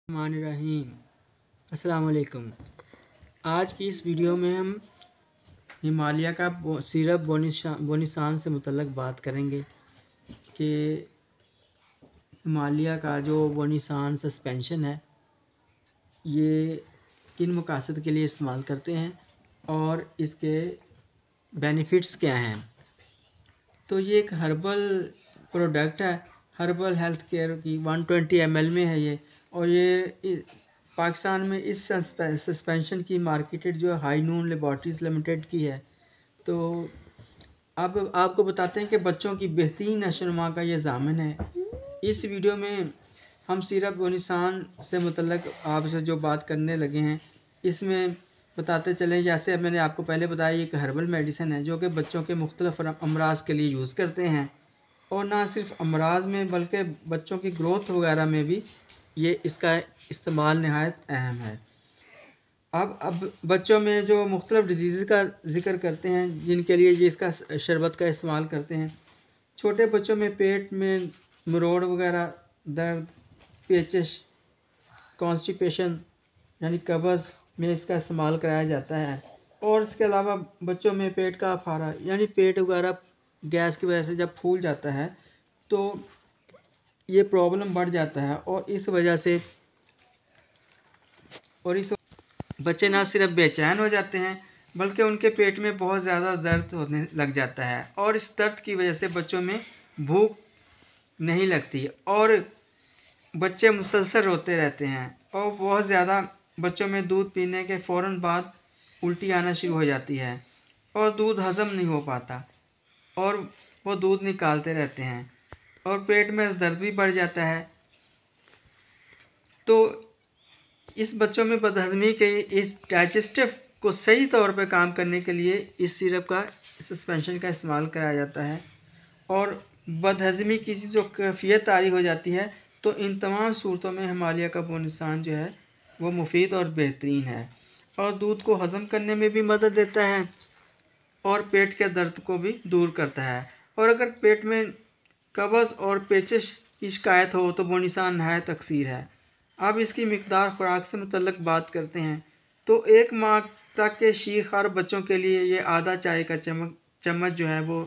रहीम अस्सलाम वालेकुम। आज की इस वीडियो में हम हिमालय का सिरप बोनीसान से मुतल्लक बात करेंगे कि हिमालय का जो बोनीसान सस्पेंशन है ये किन मकासद के लिए इस्तेमाल करते हैं और इसके बेनिफिट्स क्या हैं। तो ये एक हर्बल प्रोडक्ट है, हर्बल हेल्थ केयर की 120 ml में है ये, और ये पाकिस्तान में इस सस्पेंशन की मार्केटेड जो हाई नून लेबॉर्ट्रीज़ लिमिटेड की है। तो अब आपको बताते हैं कि बच्चों की बेहतरीन नशोनुमा का ये ज़ामिन है। इस वीडियो में हम सिरप बोनीसान से मुतल्लक आपसे जो बात करने लगे हैं इसमें बताते चलें, जैसे मैंने आपको पहले बताया ये एक हर्बल मेडिसिन है जो कि बच्चों के मुख्तलिफ अमराज के लिए यूज़ करते हैं, और ना सिर्फ अमराज में बल्कि बच्चों की ग्रोथ वगैरह में भी ये इसका इस्तेमाल नहायत अहम है। अब बच्चों में जो मुख्तलिफ डिजीज़ का ज़िक्र करते हैं जिनके लिए ये इसका शरबत का इस्तेमाल करते हैं। छोटे बच्चों में पेट में मरोड़ वगैरह, दर्द, पेचिश, कॉन्स्टिपेशन यानी कब्ज़ में इसका इस्तेमाल कराया जाता है। और इसके अलावा बच्चों में पेट का अफारा यानी पेट वगैरह गैस की वजह से जब फूल जाता है तो ये प्रॉब्लम बढ़ जाता है, और इस वजह से बच्चे ना सिर्फ बेचैन हो जाते हैं बल्कि उनके पेट में बहुत ज़्यादा दर्द होने लग जाता है, और इस दर्द की वजह से बच्चों में भूख नहीं लगती और बच्चे मुसलसल रोते रहते हैं, और बहुत ज़्यादा बच्चों में दूध पीने के फ़ौरन बाद उल्टी आना शुरू हो जाती है और दूध हज़म नहीं हो पाता और वो दूध निकालते रहते हैं और पेट में दर्द भी बढ़ जाता है। तो इस बच्चों में बदहज़मी के इस डाइजेस्टिव को सही तौर पर काम करने के लिए इस सिरप का सस्पेंशन का इस्तेमाल कराया जाता है, और बदहज़मी की जो कैफियत तारी हो जाती है तो इन तमाम सूरतों में हिमालय का बोनीसान जो है वो मुफीद और बेहतरीन है, और दूध को हज़म करने में भी मदद देता है और पेट के दर्द को भी दूर करता है। और अगर पेट में कब्ज़ और पेचिश की शिकायत हो तो बोनीसान नहायत अक्सीर है। अब इसकी मिकदार खुराक से मुतल्लक बात करते हैं। तो 1 माह तक के शीरखार बच्चों के लिए ये आधा चाय का चम्मच जो है वो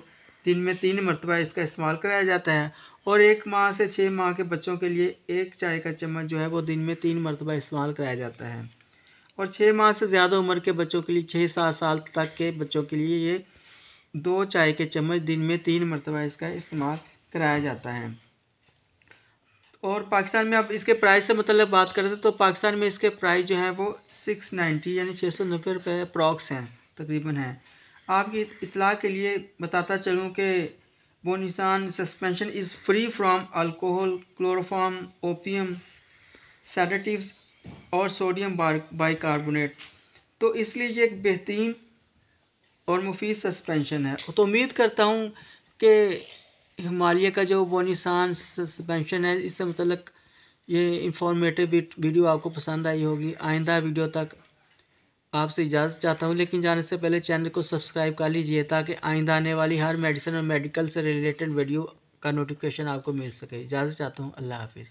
दिन में 3 मरतबा इसका इस्तेमाल कराया जाता है, और 1 माह से 6 माह के बच्चों के लिए 1 चाय का चम्मच जो है वो दिन में 3 मरतबा इस्तेमाल कराया जाता है, और 6 माह से ज़्यादा उम्र के बच्चों के लिए 6-7 साल तक के बच्चों के लिए ये 2 चाय के चम्मच दिन में 3 मरतबा इसका इस्तेमाल कराया जाता है। और पाकिस्तान में अब इसके प्राइस से मतलब बात करते तो पाकिस्तान में इसके प्राइस जो है वो 690 यानी 690 रुपये अप्रॉक्स हैं तकरीबन हैं। आपकी इतला के लिए बताता चलूँ कि Bonnisan suspension is free from alcohol, chloroform, opium, sedatives और सोडियम बाइकार्बोनेट। तो इसलिए ये एक बेहतरीन और मुफीद सस्पेंशन है। तो उम्मीद करता हूँ कि हिमालय का जो बोनीसान सस्पेंशन है इससे मतलब ये इंफॉर्मेटिव वीडियो आपको पसंद आई होगी। आइंदा वीडियो तक आपसे इजाज़त चाहता हूँ, लेकिन जाने से पहले चैनल को सब्सक्राइब कर लीजिए ताकि आइंदा आने वाली हर मेडिसिन और मेडिकल से रिलेटेड वीडियो का नोटिफिकेशन आपको मिल सके। इजाज़त चाहता हूँ। अल्लाह हाफिज़।